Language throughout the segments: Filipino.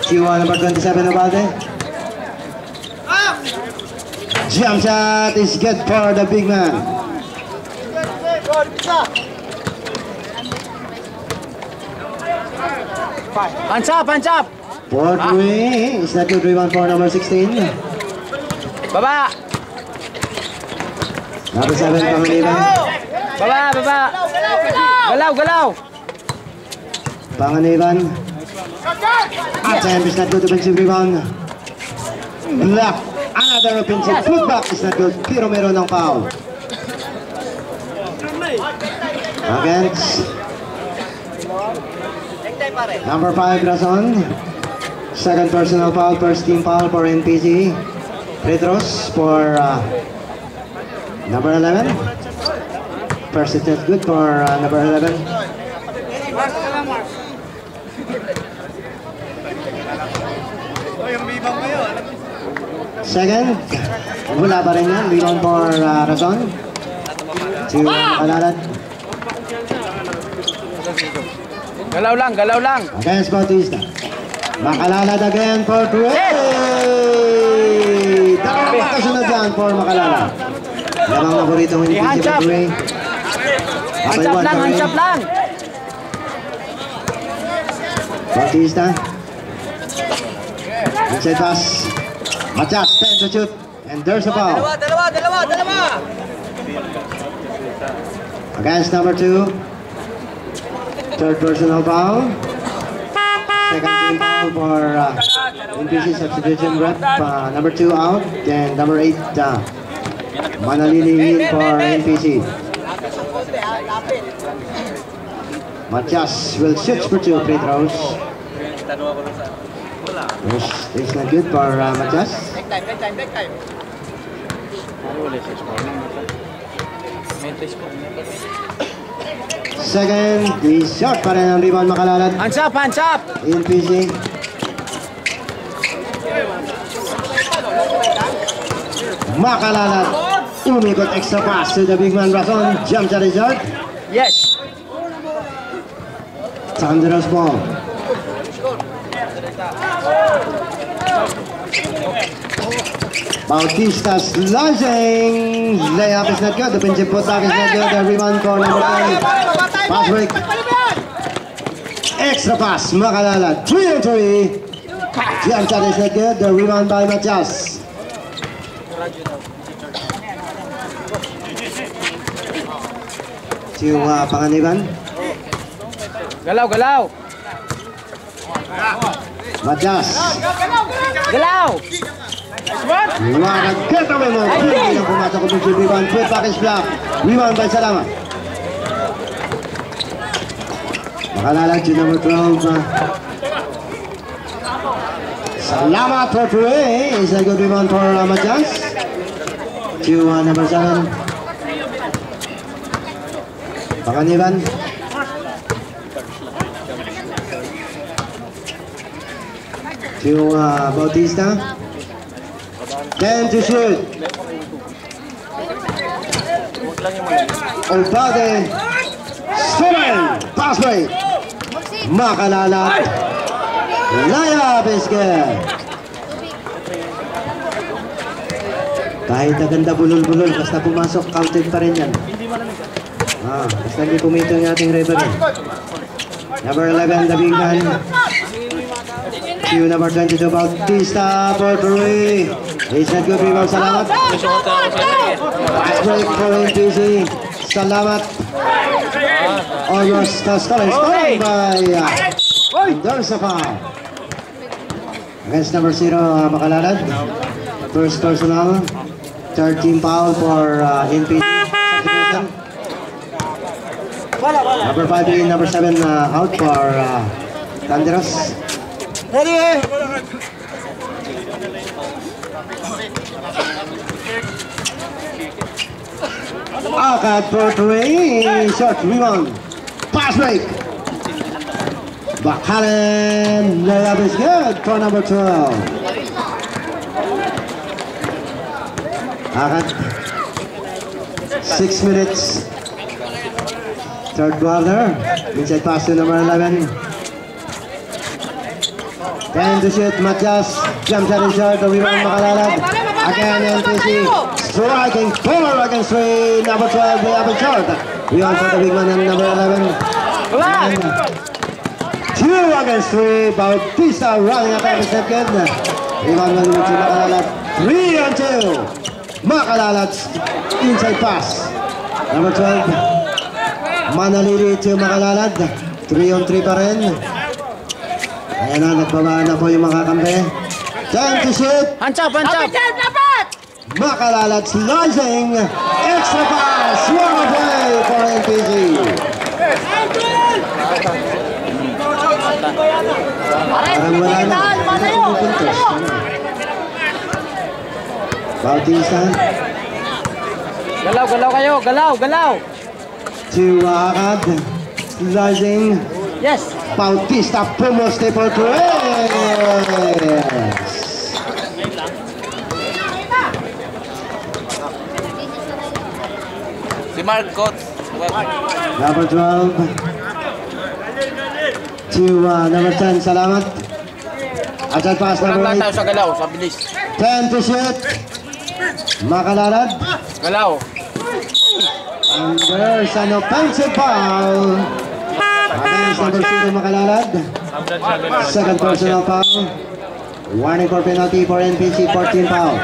Q1 number 27 Ubalde. Jump shot is good for the big man. Punch up, punch up. Fourth way is not good. Rebound for number 16. Baba. Number 7 Pangaliban. Baba, baba. Galaw, galaw. Pangaliban. Attempt is not good. Offensive rebound. Block. Another offensive putback is not good. Pero meron ng foul. Against number 5 Razon. Second personal foul, first team foul for NPC. Free throws for number 11. First attempt good for number 11. Second, wala pa rin yan. Rebound for Razon. To Makalalad. Galaw lang, galaw lang. Against Bautista. Makalalad again for 2. Dalawang makasunod yan for Makalalad. Lamang naborito ng NPC for 2. Hands up lang, hands up lang. Bautista. Inside pass. Matias, 10 to shoot. And there's a foul. Dalawa. Against number 2. Third personal foul. Second team foul for NPC substitution rep. Number 2 out. Then number 8, Manalili in for NPC. Matias will shoot for 2 free throws. It's not good for Matias. Back time. Second, is short pa rin ang rebound Makalalad. Hands up, hands up. NPC. Makalalad. Umikot extra pass to the big man Razon. Jump shot is short. Yes. Thunderous ball. Bautista slicing. Layup is not good. The pinch putback is not good. The rebound for number 10. Pass break. Extra pass. Makalalad. 3-3. Jump shot is not good. The rebound by Matias. To Panganiban. Galaw. Matias. Galaw. Get away mo. Hindi lang pumasok ko sa rebound. Put package block. Rebound by Salamat. Makalalad to number 12. Salamat for 3. Is a good rebound for Matias. To number 7. Panganiban. To Bautista. 10 to shoot. Ubalde. Steven. Pass break. Makalalad. Layup is good. Kahit naganda bulol-bulol, basta pumasok, counted pa rin yan. Basta hindi pumito yung ating referee. Number 11, the big man. Q number 22, Bautista for 3. It's not good rebound, Salamat. Pass break for NPC. Salamat. Almost stolen by there's a foul. Against number 0, Makalalad. First personal. Third team foul for NPC. Number 5 in, number 7 out for Thunderous. Ready? Akad for 3. Short rebound. Pass break. Bakalan. Layup is good for number 12. Akad. 6 minutes. Third quarter. Inside pass to number 11. 10 to shoot, Matias. Jump shot is short, the rebound Makalalad. Again, NPC striking 4 against 3. Number 12, they have a short. Rebound for the big man and number 11. And 2 against 3. Bautista running at every second. Rebound number 2, Makalalad. 3 on 2. Makalalad's inside pass. Number 12. Manalili to Makalalad. 3 on 3 pa rin. Ayan na, nagbabaan na po yung mga kampe. 10 to shoot. Hands up, hands up. Makalalat slicing. Extra pass. One play for NPC. Parang wala na. Bautista. Galaw, galaw kayo. Galaw, galaw. To Akad. Slicing. Yes. Bautista pumoste for tres. Si Marcos. Number 12. To number 10. Salamat. Outside pass number Walang 8. tayo sa galaw, sa bilis. 10 to shoot. Makalalad. Galaw. And there's an offensive foul. Against number 0, Makalalad. Second personal foul. Warning for penalty for NPC, 14 foul.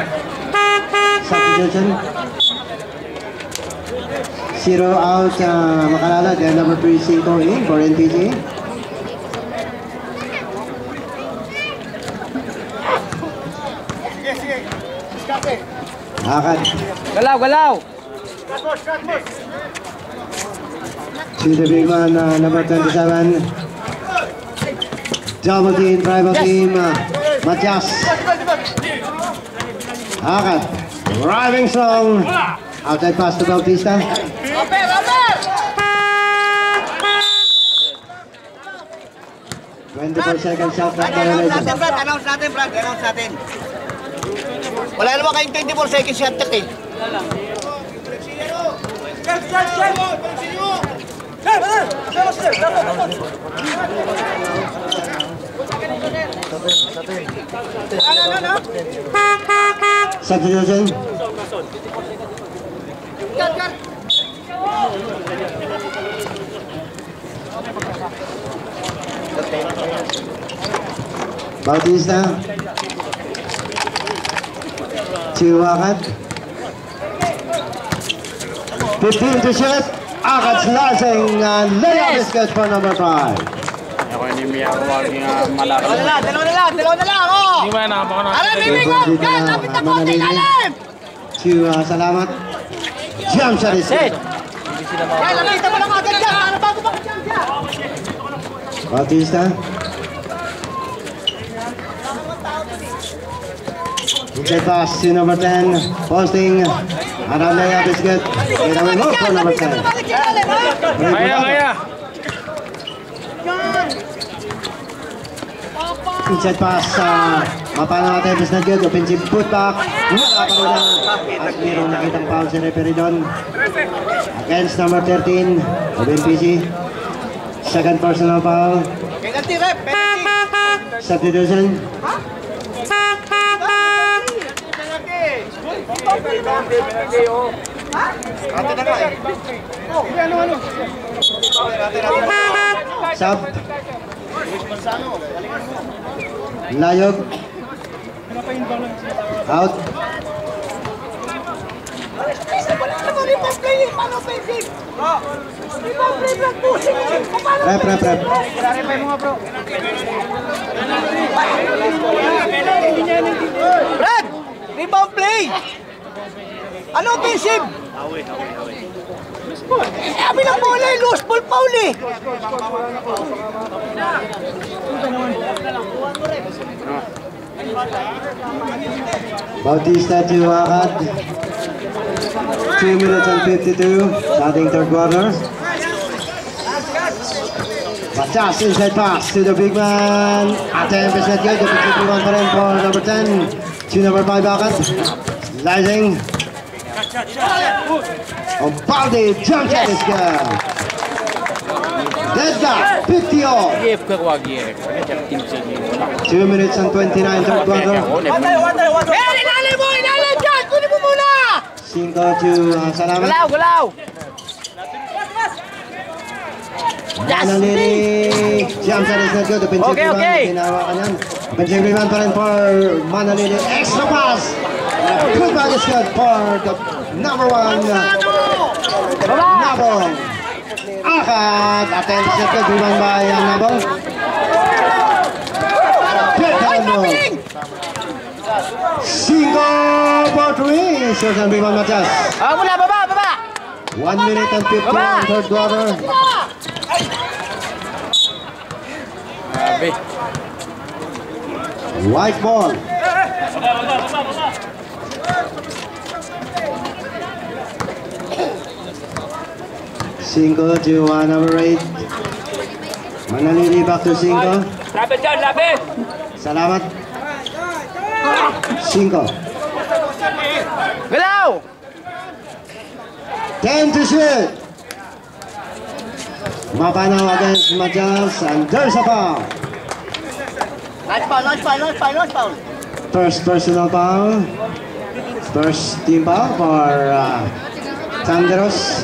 Substitution. 0 out, Makalalad. And number 3, 5 in for NPC. Akad. Galaw, galaw. To the big man, number 27. Double team, tribal team, Matias. Akad. Driving strong. Outside pass to Bautista. 24 seconds shot clock violation. Announce natin, Brad. Announce natin. Wala naman kayong 24 seconds shot clock eh. Substitution. Bautista. To Akad. 15 to shoot. Akad slicing and layup is good for number 5. Ako hindi may ako maging malaki. Dalawa na lang, oh! Hindi ba nakapaka na? Aray, bibingo! Yan, lapit na konti, lalim! To Salamat. Jump shot is good. Yan, nakita mo lang agad yan! Ano bago ba jump yan? Bautista. Inside pass to number 10. Posting. And our layup is good. It will move for number 10. Kaya, kaya. Inside pass. Mapano natin. It's not good. Offensive putback. Wala pa rin at mayroong nakitang foul si referee doon. Against number 13 of NPC. Second personal foul. Penalty, rep! Penalty! Substitution. Sub. Layog. Out. Rep. Brad! Rebound play! Ano offensive? Sabi ng bola eh, loose ball foul eh! Bautista to Akad. 2 minutes and 52. Starting third quarter. Matias inside pass to the big man. Attempt is not good. The 51 pa rin for number 10. To number 5 Akad. Slicing. Baldi jump shot is good. That's that. 50 all. GF ka wag GF. Kaya tim sa GF. 2 minutes and 29 third quarter. Ilalim mo! Ilalim dyan! Kunin mo muna! 5 to Salamat. Gulaw! Gulaw! Manalili. Jump shot is not good. Offensive Okay, rebound. okay. Ginawa ka yan. Offensive rebound pa rin for Manalili. Extra pass. Good ball is good for the number 1. Nabong. Akad. Attempt is good. Rebound by Nabong. Good handle. 5 for 3. Short and rebound Matias. Mula! Baba! Baba! 1 minute and 51 third quarter. Grabe. White ball. Cinco to number 8. Manalili back to 5. Lapit dyan! Lapit! Salamat. 5. Gulaw! 10 to shoot. Mapanaw against Matias and there's a foul. Launch foul! Launch foul! Launch foul! Launch foul! First personal foul. First team foul for Thunderos.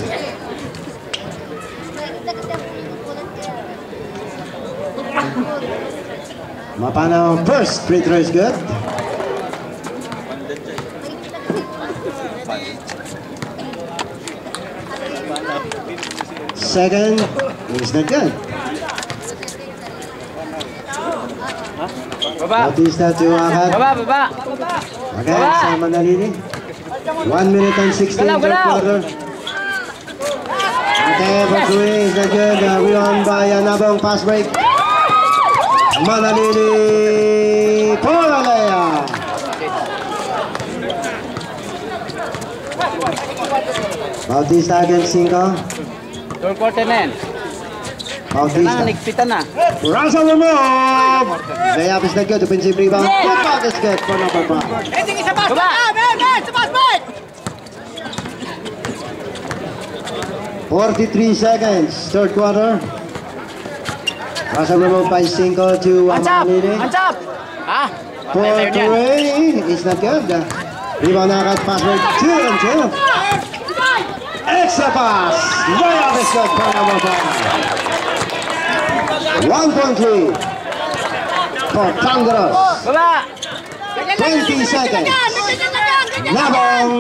Mapanaw first free throw is good. Second is not good. Baba! Bautista to Akad. Baba! Baba! Against Manalili. 1 minute and 16 Galaw, third galaw. quarter. Okay, for 3 is not good. Rebound by Nabong, pass break. Manalili for a layup. Bautista against 5. Third quarter na yan. Bautista. Nagpitan na. Russell remove. Layup is not good. Offensive rebound. Good ball is good for number 5. Ending isa pass! Baba! Ben! Sa pass break! 43 seconds, third quarter. Russell remove by 5 to Hands up! Manalili. Hands up! Ah! 4 to 3 is not good. Rebound Akad, pass break 2 and 2. Extra pass. Layup is good for number 5. 1.3 for Thunderos. Baba! 20 seconds. Nabong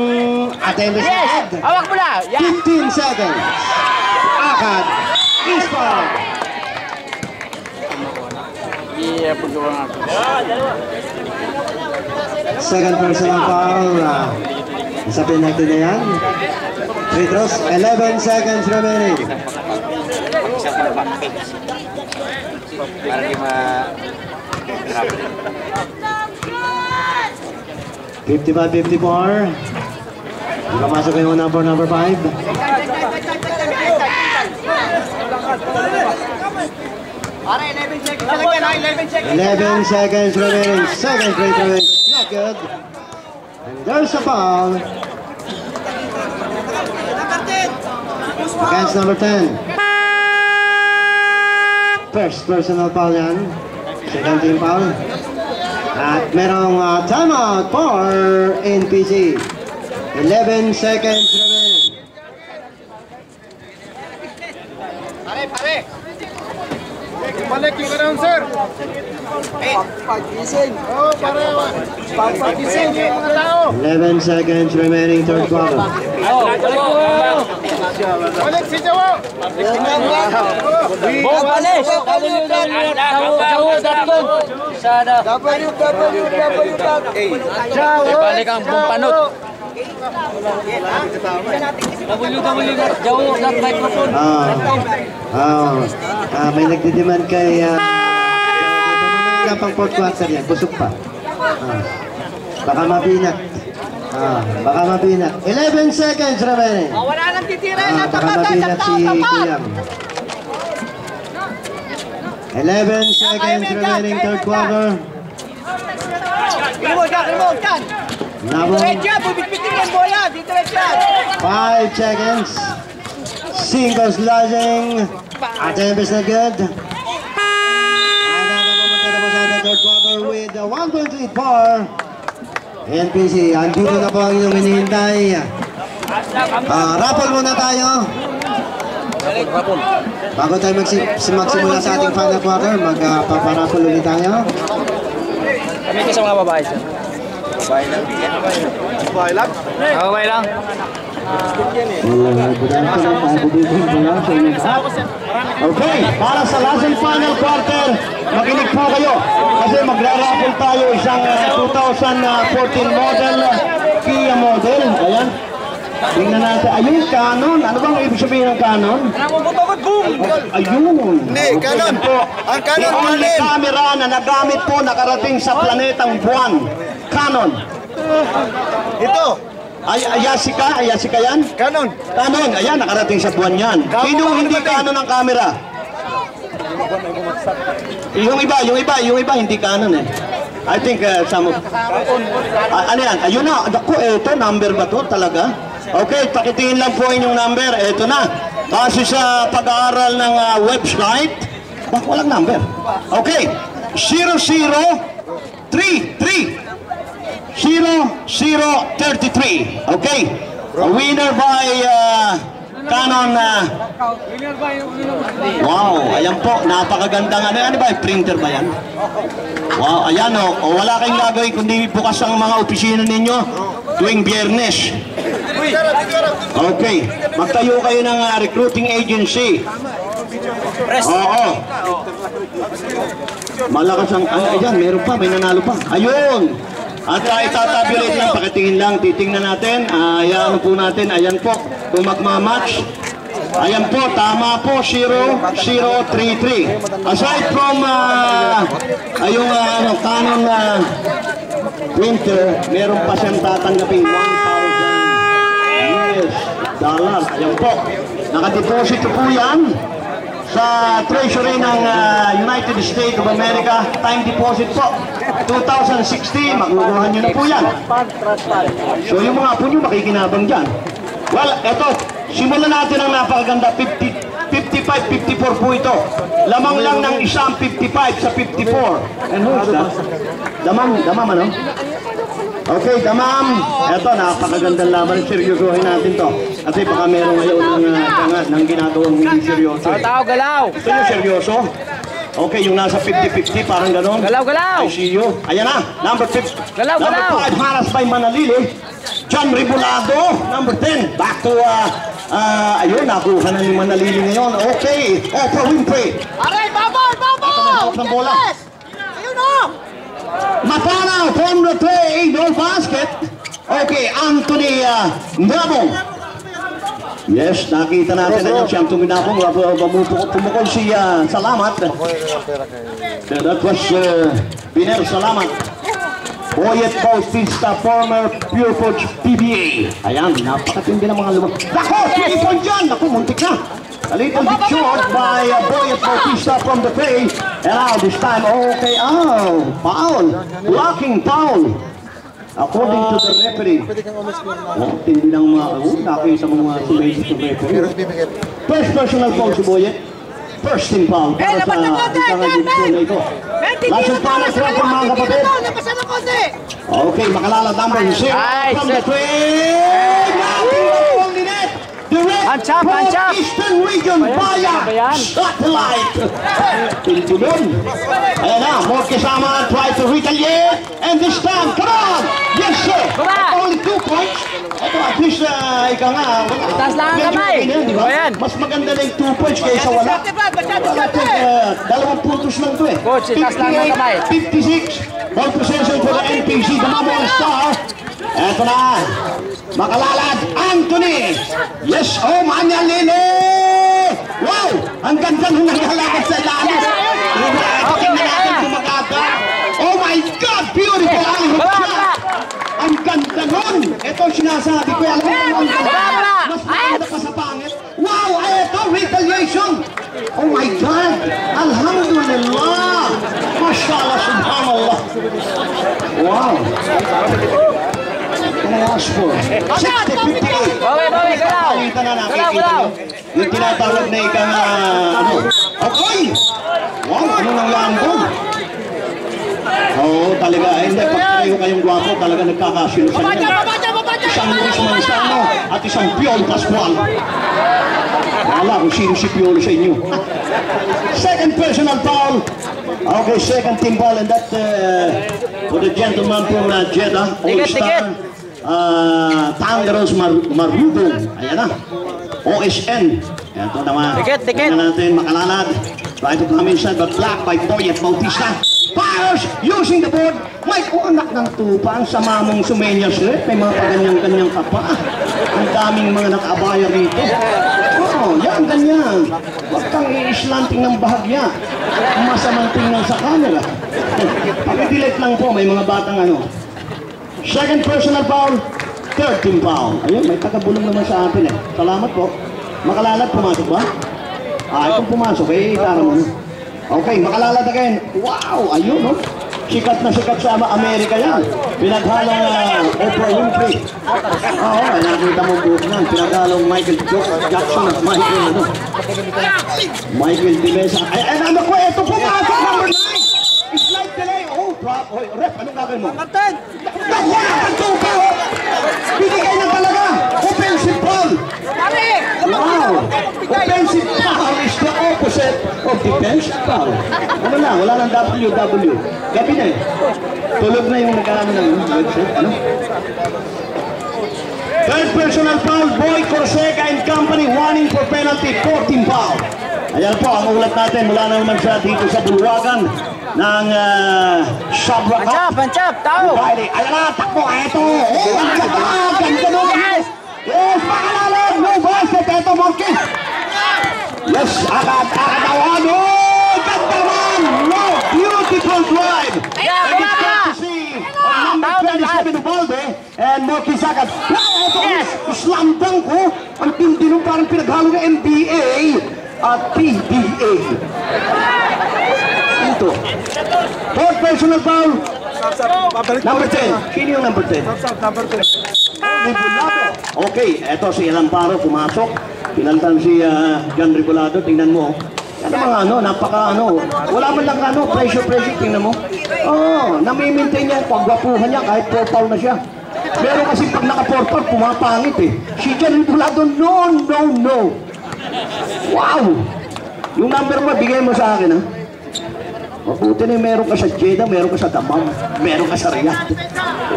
attempt is Yes! not good. Hawak mo na! Yan! 15 seconds. Akad is fouled. Iya, paggawa nga ako. Second personal foul. Isa pinagti na yan. Free throws, 11 seconds remaining. Para di ma... 55-54. Masuk yung number 5. Para 11 seconds. Talaga na 11 seconds. 11 seconds remaining. Second free throw is not good. And there's a foul. Against number 10. First personal foul yan. Second team foul. At merong timeout for NPC. 11 seconds remaining. Pare! Balik yung announcer. Pagpagising. Oh, para pagpagising yung mga tao. 11 seconds remaining third quarter. Balik si Jawo. Bobalis! Jawo. Balik ang buong panot. May nagdidemand kay wala pang fourth quarter yan, busog pa. Baka mabinat. Baka mabinat. 11 seconds remaining. Wala nang titira na Baka mabinat si Kuyang. 11 seconds remaining third quarter. Remote kan! Nabong Diretso, bubitbitin yung bola! Dito diretso! 5 seconds. 5 sliding. Attempt is not good. And then magkatapos sa third quarter. 128 for NPC. Andito na po ang inyong hinihintay. Raffle muna tayo. Bago tayo magsimula sa ating final quarter, magpaparaffle ulit tayo. Kami kasi mga babae sir. Babae lang. Babae lang? Babae lang. Okay, para sa last and final quarter, makinig po kayo kasi magra-raffle tayo isang 2014 model Kia model. Ayan. Tingnan natin. Ayun, Canon. Ano bang ibig sabihin ng Canon? Ayun. Hindi, Canon. Ang Canon, the only camera na nagamit po nakarating sa planetang buwan. Canon. Ito. Ayasika yan? Canon. Canon, ayan, nakarating sa buwan yan. Sino hindi Canon ang camera? Yung iba, hindi Canon eh. I think some of... ano yan? Ayun na, ako, ito, number ba to talaga? Okay, pakitingin lang po inyong number. Ito na. Kasi sa pag-aaral ng website, walang number. Okay, 0033. 0033. Okay. A winner by Canon. Wow, ayan po. Napakagandang ano ba? Printer ba yan? Wow, ayan o. Wala kayong gagawin kundi bukas ang mga opisina ninyo tuwing Biyernes. Okay. Magtayo kayo ng recruiting agency. Oo. Malakas ang... Ayan, meron pa. May nanalo pa. Ayun. At itatabulate lang, pakitingin lang, titingnan natin. Ayan po natin, ayan po, kung magmamatch. Ayan po, tama po, 0033. Aside from yung Canon printer, meron pa siyang tatanggaping $1,000. Ayan po, nakadeposit po yan sa Treasury ng United States of America. Time deposit po 2016, makukuha nyo na po yan. So yung mga po nyo makikinabang dyan. Well, eto, simulan natin ang napakaganda. 55, 54 po ito. Lamang lang ng isang 55 sa 54. And who's that? Damam ano? Okay, damam. Eto, napakagandang laban. Seryosohin natin to. Kasi baka meron ngayon ng ginagawang hindi seryoso. Tao, galaw! Ito yung seryoso. Okay, yung nasa 50-50, parang gano'n. Galaw, galaw! I see you. Ayan na, number 5. Galaw, galaw! Number 5, Haras by Manalili. John Ribulado. Number 10, back to, ayun, nakuha na ni Manalili ngayon. Okay, Oprah Winfrey. Aray, babol! Ito ng bola. Ayun o! Mapana from the tray, no basket. Okay, Anthony Ndabong. Yes, nakita natin na yung siyang tuminabong. Pumukol si Salamat. That was Piner Salamat. Boyet Bautista, former Pure Foods PBA. Ayan, napakatindi ng mga lumang. Nako, ipon dyan! Naku, muntik na. A little bit short by Boyet Bautista from the tray. And now this time, okay, foul. Blocking foul. According to the referee, hindi ng mga nakita sa mga sumayon sa referee. First personal foul si Boyet. First team foul para sa ikangagin na ito. Last and final throw from mga kapatid. Okay, makalala number 0 from the tray. Nothing net. Direct from Eastern Region via satellite. Pintunon. Ayan na, more kasama try to retaliate. And this time, come on! Yes, sir! Only 2 points. Ito, at least, ika nga, taas lang ang kamay. Ayan. Mas maganda na yung 2 points kaysa wala. Dalawang puntos lang ito eh. Coach, taas lang ang kamay. 56, ball possession for the NPC, the Mamon Star. Ito na, makalalad, Anthony. Yes, Manalili. Wow, ang ganda nung naglalakad sa ilalim. Okay na natin kumagada. Oh my God, beautiful. Ang ganda nun. Ito sinasabi ko, alam mo, mas maganda pa sa pangit. Wow, ito, retaliation. Oh my God, alhamdulillah. Mashallah, subhanallah. Wow. Kinawas po. 60-58. Bawi, galaw! Nakita na nakikita nyo. Yung tinatawag na ikang, Okay! Wow, ano nang lambong? Oh, talaga. Hindi, pag kayo kayong gwapo, talaga nagkakasilusan yan. Isang Luis Manzano at isang Piolo Pascual. Wala kung sino si Piolo sa inyo. Second personal foul. Okay, second team foul, and that for the gentleman from Jeddah, All-Star, Tangaros Marubong. Ayan na. OSN. Ito naman. Ticket. Natin makalalad. Try to come inside, but blocked by Boyet Bautista. Fires using the board. May anak ng tupa. Ang sama mong sumenyas ulit. May mga paganyang-kanyang kapa. Ang daming mga nakaabaya rito. Oo, yan, ganyan. Huwag kang i-slanting ng bahagya. Masamang tingnan sa camera. Pag-delete lang po, may mga batang ano. Second personal foul, third team foul. Ayun, may tagabulong naman sa atin eh. Salamat po. Makalalad, pumasok ba? Kung pumasok, tara mo. Okay, makalalad again. Wow, ayun, no? Sikat na sikat sa Amerika yan. Pinaghalong Oprah Winfrey. Oo, nakita mo buhok yan. Pinaghalong Michael Jackson at Michael Dimesa. Ano ko, ito pumasok, number 9. Slide delay. Oh, drop. Hoy, ref, anong gagawin mo? Kapten! Nakuha ka tuka! Binigay na talaga! Offensive foul! Wow! Offensive foul is the opposite of defensive foul. Ano na? Wala nang WW. Gabi na eh. Tulog na yung nagkaroon ng website. Ano? Third personal foul, Boy Corseca and company, warning for penalty, 14 foul. Ayan po, ang ulat natin mula na naman siya dito sa bulwagan ng Sabra Cup. Pancap, tao! Ayan na, takbo, eto! Ganda doon! Yes, makalala! No basket, eto, Monkey! Yes, akatawa! No! Ganda man! No! Beautiful drive! And it's good to see number 27 Ubalde and Monkey Sagat. Eto, slam dunk ko! Ang tindi nung parang pinaghalo ng NBA at PBA. Ito. Fourth personal foul. Number 10. Sino yung number 10? Ribolado. Okay, eto si Alamparo pumasok. Pinaltan si John Ribolado. Tingnan mo. Yan ang mga napaka wala man lang pressure, tingnan mo. Oh, nami-maintain niya ang pagwapuhan niya kahit 4 foul na siya. Pero kasi pag naka 4 foul, pumapangit eh. Si John Ribolado, no. Wow! Yung number mo, bigay mo sa akin, ha? Mabuti na meron ka sa Jeddah, meron ka sa Damam, meron ka sa Riyadh.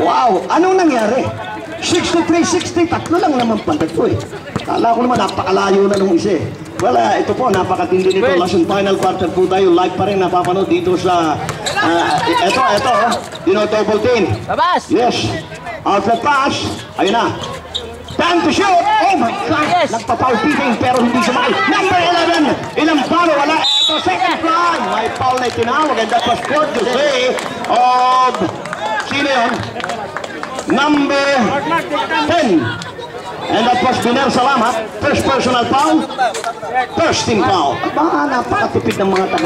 Wow! Anong nangyari? 63-60, tatlo lang naman pala ito eh. Kala ko naman, napakalayo na nung isa eh. Well, ito po, napakatindi nito. Last and final quarter po tayo. Live pa rin napapanood dito sa... ito, double team. Babas! Yes. Outlet pass. Ayun na. Time to shoot! Oh my God! Yes. Nagpa-foul beating pero hindi sumakay. Number 11! Ilang palo? Wala. Ito, second try. May foul na itinawag and that was scored to say of... Sino yun? Number 10. And that was Biner Salamat. First personal foul. First team foul. Napakatipid ng mga taga.